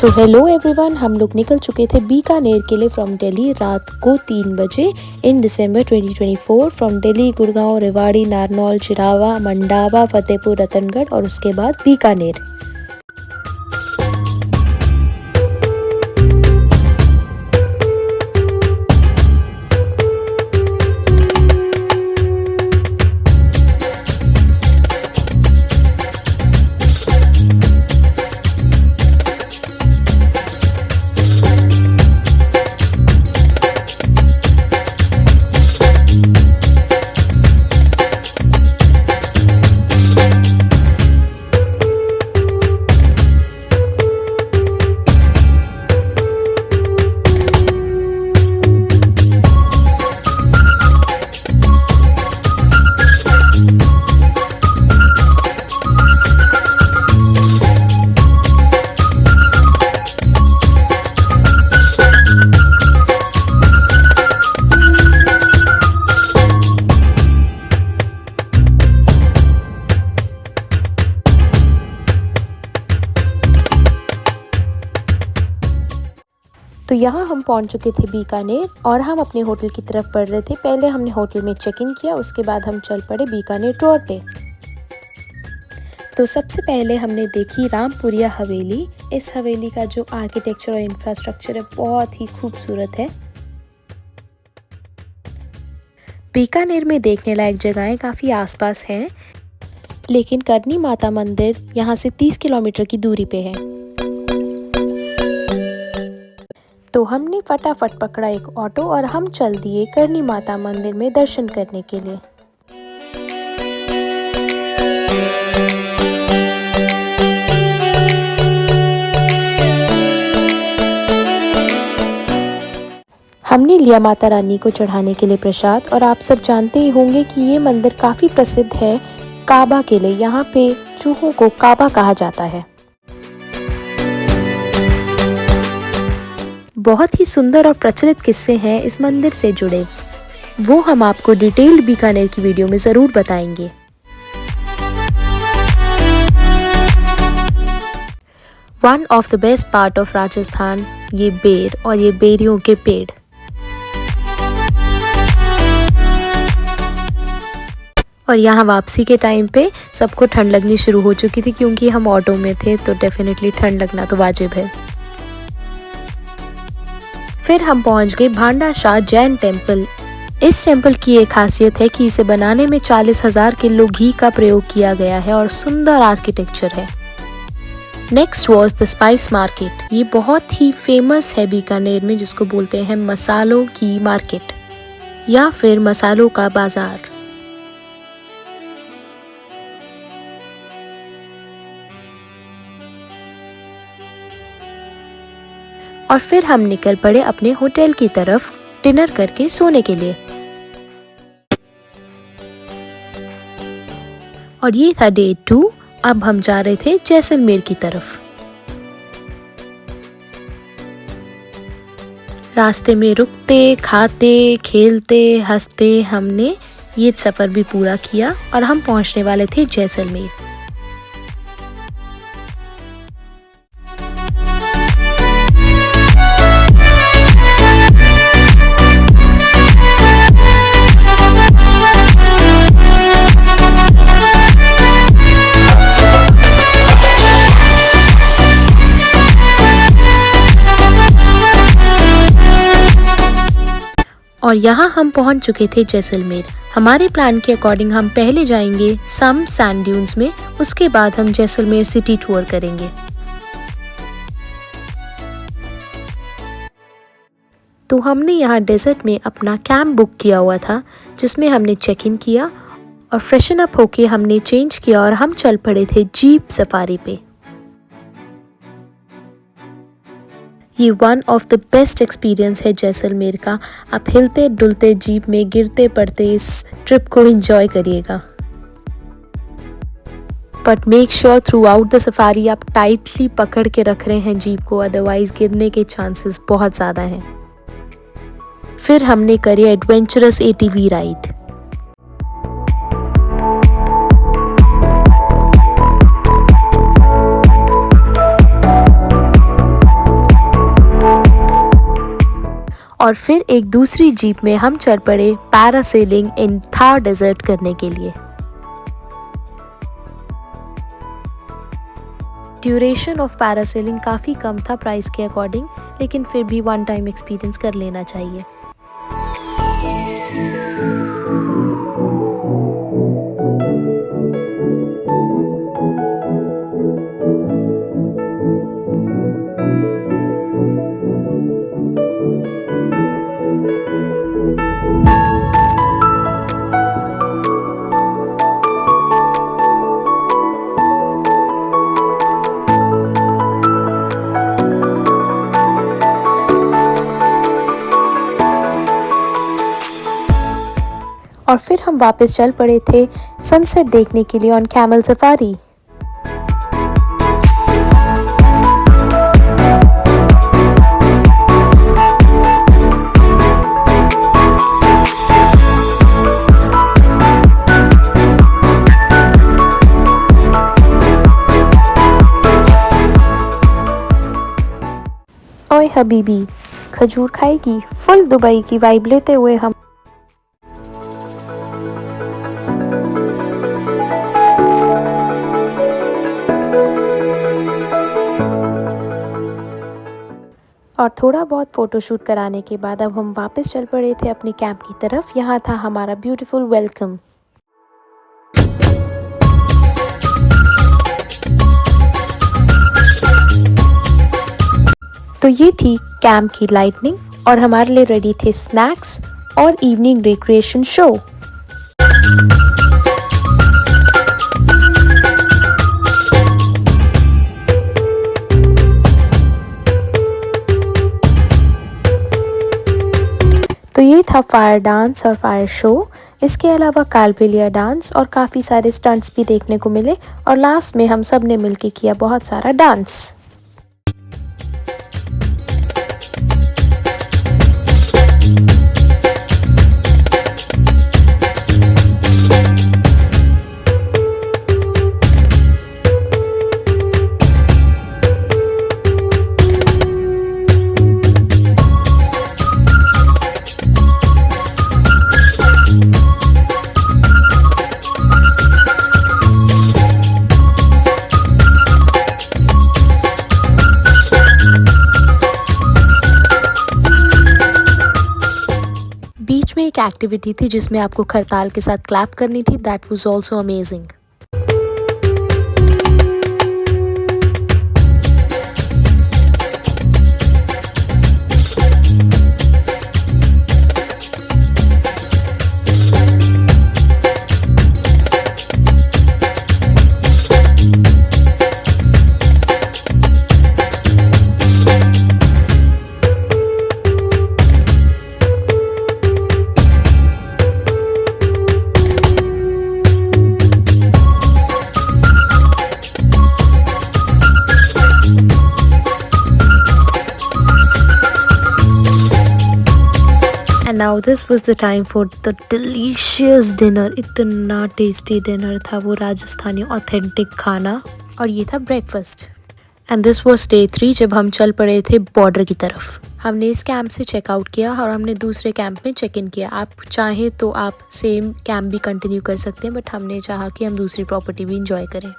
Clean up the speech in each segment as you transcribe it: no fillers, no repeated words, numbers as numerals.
So hello everyone, हम लोग निकल चुके थे बीकानेर के लिए फ्रॉम दिल्ली रात को 3 बजे इन दिसंबर 2024 फ्रॉम दिल्ली, गुड़गांव, रेवाड़ी, नारनौल, चिरावा, मंडावा, फतेहपुर, रतनगढ़ और उसके बाद बीकानेर। तो यहाँ हम पहुँच चुके थे बीकानेर और हम अपने होटल की तरफ बढ़ रहे थे। पहले हमने होटल में चेक इन किया, उसके बाद हम चल पड़े बीकानेर टूर पे। तो सबसे पहले हमने देखी रामपुरिया हवेली। इस हवेली का जो आर्किटेक्चर और इंफ्रास्ट्रक्चर है बहुत ही खूबसूरत है। बीकानेर में देखने लायक जगहें काफ़ी आसपास हैं, लेकिन करनी माता मंदिर यहाँ से 30 किलोमीटर की दूरी पे है। तो हमने फटाफट पकड़ा एक ऑटो और हम चल दिए करनी माता मंदिर में दर्शन करने के लिए। हमने लिया माता रानी को चढ़ाने के लिए प्रसाद। और आप सब जानते ही होंगे कि ये मंदिर काफ़ी प्रसिद्ध है काबा के लिए। यहाँ पे चूहों को काबा कहा जाता है। बहुत ही सुंदर और प्रचलित किस्से हैं इस मंदिर से जुड़े, वो हम आपको डिटेल्ड बीकानेर की वीडियो में ज़रूर बताएंगे। One of the best part of Rajasthan, ये बेर और ये बेरियों के पेड़। और यहाँ वापसी के टाइम पे सबको ठंड लगनी शुरू हो चुकी थी, क्योंकि हम ऑटो में थे तो डेफिनेटली ठंड लगना तो वाजिब है। फिर हम पहुंच गए भांडा शाह जैन टेम्पल। इस टेम्पल की एक खासियत है कि इसे बनाने में 40,000 किलो घी का प्रयोग किया गया है और सुंदर आर्किटेक्चर है। Next was the spice market. ये बहुत ही फेमस है बीकानेर में, जिसको बोलते हैं मसालों की मार्केट या फिर मसालों का बाजार। और फिर हम निकल पड़े अपने होटल की तरफ डिनर करके सोने के लिए। और ये था डे 2। अब हम जा रहे थे जैसलमेर की तरफ। रास्ते में रुकते, खाते, खेलते, हंसते हमने ये सफ़र भी पूरा किया और हम पहुंचने वाले थे जैसलमेर। और यहाँ हम पहुँच चुके थे जैसलमेर। हमारे प्लान के अकॉर्डिंग हम पहले जाएंगे सम सैंड ड्यून्स में, उसके बाद हम जैसलमेर सिटी टूर करेंगे। तो हमने यहाँ डेजर्ट में अपना कैंप बुक किया हुआ था, जिसमें हमने चेक इन किया और फ्रेशन अप होके हमने चेंज किया और हम चल पड़े थे जीप सफारी पे। ये one of the best experience है जैसलमेर का। आप हिलते डुलते जीप में गिरते पड़ते इस ट्रिप को एंजॉय करिएगा। But make sure through out the safari आप टाइटली पकड़ के रख रहे हैं जीप को, अदरवाइज गिरने के चांसेस बहुत ज़्यादा हैं। फिर हमने करी एडवेंचरस ATV राइड। और फिर एक दूसरी जीप में हम चल पड़े पैरासेलिंग इन थार डेजर्ट करने के लिए। ड्यूरेशन ऑफ पैरासेलिंग काफ़ी कम था प्राइस के अकॉर्डिंग, लेकिन फिर भी वन टाइम एक्सपीरियंस कर लेना चाहिए। और फिर हम वापस चल पड़े थे सनसेट देखने के लिए ऑन कैमल सफारी। ओए हबीबी, खजूर खाएगी? फुल दुबई की वाइब लेते हुए हम और थोड़ा बहुत फ़ोटोशूट कराने के बाद अब हम वापस चल पड़े थे अपने कैंप की तरफ। यहाँ था हमारा ब्यूटीफुल वेलकम। तो ये थी कैंप की लाइटनिंग और हमारे लिए रेडी थे स्नैक्स और इवनिंग रिक्रिएशन शो। तो ये था फायर डांस और फायर शो। इसके अलावा कालबेलिया डांस और काफ़ी सारे स्टंट्स भी देखने को मिले और लास्ट में हम सब ने मिलके किया बहुत सारा डांस। बीच में एक एक्टिविटी थी जिसमें आपको खरताल के साथ क्लैप करनी थी। That was also amazing. And now this was the time for the delicious dinner। इतना टेस्टी डिनर था वो, राजस्थानी ऑथेंटिक खाना, और ये था breakfast. And this was day 3 जब हम चल पड़े थे बॉर्डर की तरफ। हमने इस कैंप से चेकआउट किया और हमने दूसरे कैंप में चेक इन किया। आप चाहें तो आप सेम कैंप भी कंटिन्यू कर सकते हैं, बट हमने चाहा कि हम दूसरी प्रॉपर्टी भी इंजॉय करें।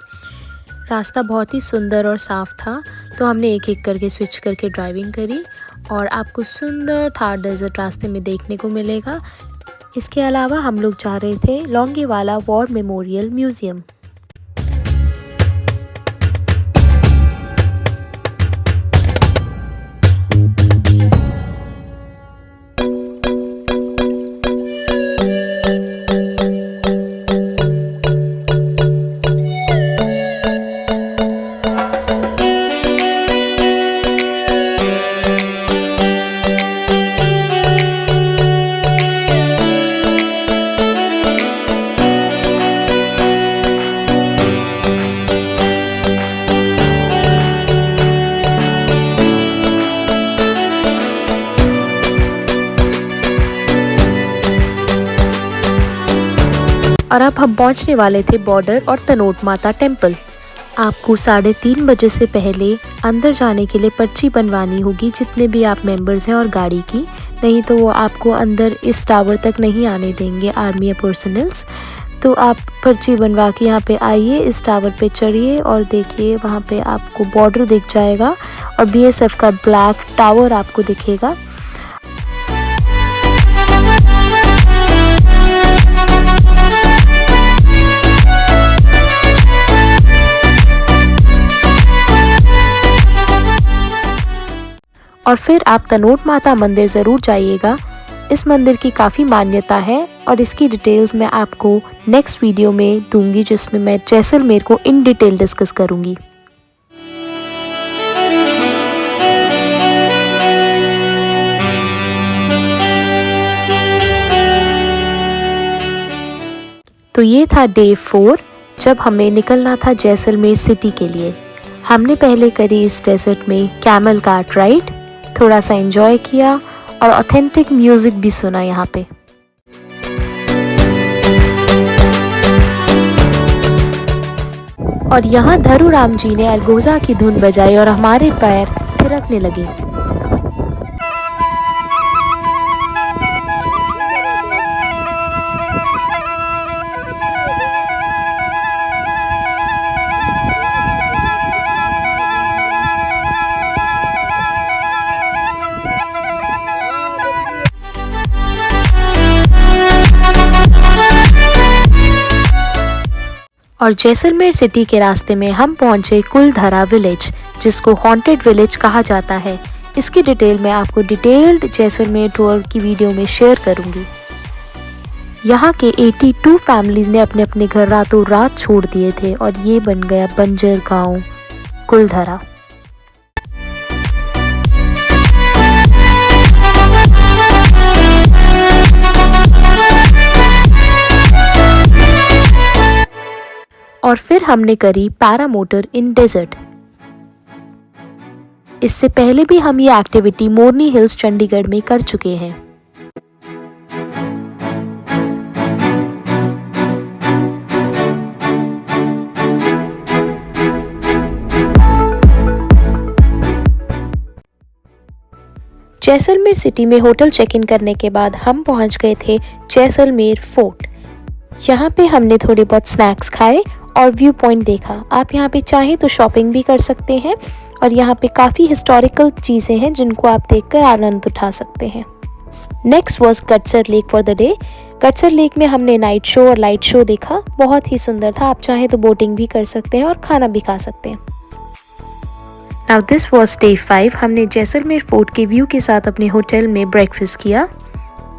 रास्ता बहुत ही सुंदर और साफ़ था, तो हमने एक एक करके स्विच करके ड्राइविंग करी और आपको सुंदर थार डेजर्ट रास्ते में देखने को मिलेगा। इसके अलावा हम लोग जा रहे थे लोंगेवाला वॉर मेमोरियल म्यूज़ियम। और अब हम पहुंचने वाले थे बॉर्डर और तनोट माता टेम्पल। आपको 3:30 बजे से पहले अंदर जाने के लिए पर्ची बनवानी होगी, जितने भी आप मेंबर्स हैं और गाड़ी की। नहीं तो वो आपको अंदर इस टावर तक नहीं आने देंगे आर्मी या पर्सनल्स। तो आप पर्ची बनवा के यहाँ पे आइए, इस टावर पे चढ़िए और देखिए वहाँ पे आपको बॉर्डर दिख जाएगा और बीएसएफ का ब्लैक टावर आपको दिखेगा। और फिर आप तनोट माता मंदिर ज़रूर जाइएगा। इस मंदिर की काफ़ी मान्यता है और इसकी डिटेल्स मैं आपको नेक्स्ट वीडियो में दूंगी, जिसमें मैं जैसलमेर को इन डिटेल डिस्कस करूंगी। तो ये था डे 4, जब हमें निकलना था जैसलमेर सिटी के लिए। हमने पहले करी इस डेजर्ट में कैमल कार्ट राइड, थोड़ा सा एंजॉय किया और ऑथेंटिक म्यूजिक भी सुना यहाँ पे। और यहाँ धरुराम जी ने अलगोजा की धुन बजाई और हमारे पैर थिरकने लगे। और जैसलमेर सिटी के रास्ते में हम पहुंचे कुलधरा विलेज, जिसको हॉन्टेड विलेज कहा जाता है। इसकी डिटेल मैं आपको डिटेल्ड जैसलमेर टूर की वीडियो में शेयर करूंगी। यहाँ के 82 फैमिलीज ने अपने अपने घर रातों रात छोड़ दिए थे और ये बन गया बंजर गांव कुलधरा। और फिर हमने करी पैरामोटर इन डेजर्ट। इससे पहले भी हम ये एक्टिविटी मोरनी हिल्स चंडीगढ़ में कर चुके हैं। जैसलमेर सिटी में होटल चेक इन करने के बाद हम पहुंच गए थे जैसलमेर फोर्ट। यहाँ पे हमने थोड़े बहुत स्नैक्स खाए और व्यू पॉइंट देखा। आप यहाँ पे चाहें तो शॉपिंग भी कर सकते हैं और यहाँ पे काफ़ी हिस्टोरिकल चीज़ें हैं जिनको आप देखकर आनंद उठा सकते हैं। Next was Gatsar lake for the day. Gatsar lake में हमने नाइट शो और लाइट शो देखा, बहुत ही सुंदर था। आप चाहें तो बोटिंग भी कर सकते हैं और खाना भी खा सकते हैं। Now this was day 5। हमने जैसलमेर फोर्ट के व्यू के साथ अपने होटल में ब्रेकफास्ट किया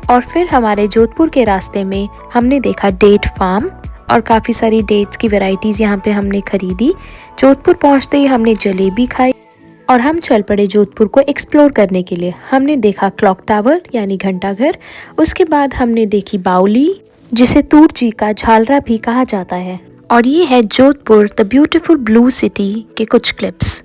और फिर हमारे जोधपुर के रास्ते में हमने देखा डेट फार्म और काफ़ी सारी डेट्स की वैरायटीज़ यहाँ पे हमने खरीदी। जोधपुर पहुँचते ही हमने जलेबी खाई और हम चल पड़े जोधपुर को एक्सप्लोर करने के लिए। हमने देखा क्लॉक टावर यानी घंटा घर, उसके बाद हमने देखी बाउली, जिसे तूर जी का झालरा भी कहा जाता है। और ये है Jodhpur the beautiful blue city के कुछ clips.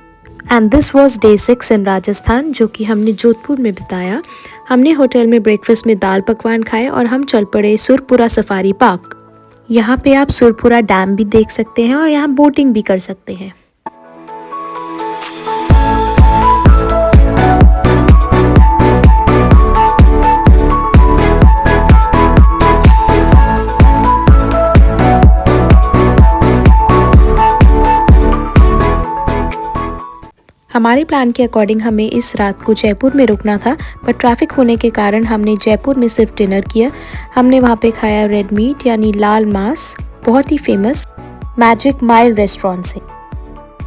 And this was day 6 इन राजस्थान, जो कि हमने जोधपुर में बिताया। हमने होटल में ब्रेकफास्ट में दाल पकवान खाए और हम चल पड़े सुरपुरा सफारी पार्क। यहाँ पे आप सुरपुरा डैम भी देख सकते हैं और यहाँ बोटिंग भी कर सकते हैं। हमारे प्लान के अकॉर्डिंग हमें इस रात को जयपुर में रुकना था, पर ट्रैफिक होने के कारण हमने जयपुर में सिर्फ डिनर किया। हमने वहाँ पे खाया रेड मीट यानी लाल मांस, बहुत ही फेमस मैजिक माइल रेस्टोरेंट से।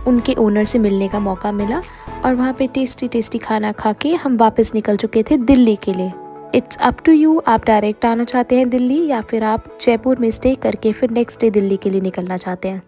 उनके ओनर से मिलने का मौका मिला और वहाँ पे टेस्टी खाना खा के हम वापस निकल चुके थे दिल्ली के लिए। इट्स अप टू यू, आप डायरेक्ट आना चाहते हैं दिल्ली या फिर आप जयपुर में स्टे करके फिर नेक्स्ट डे दिल्ली के लिए निकलना चाहते हैं।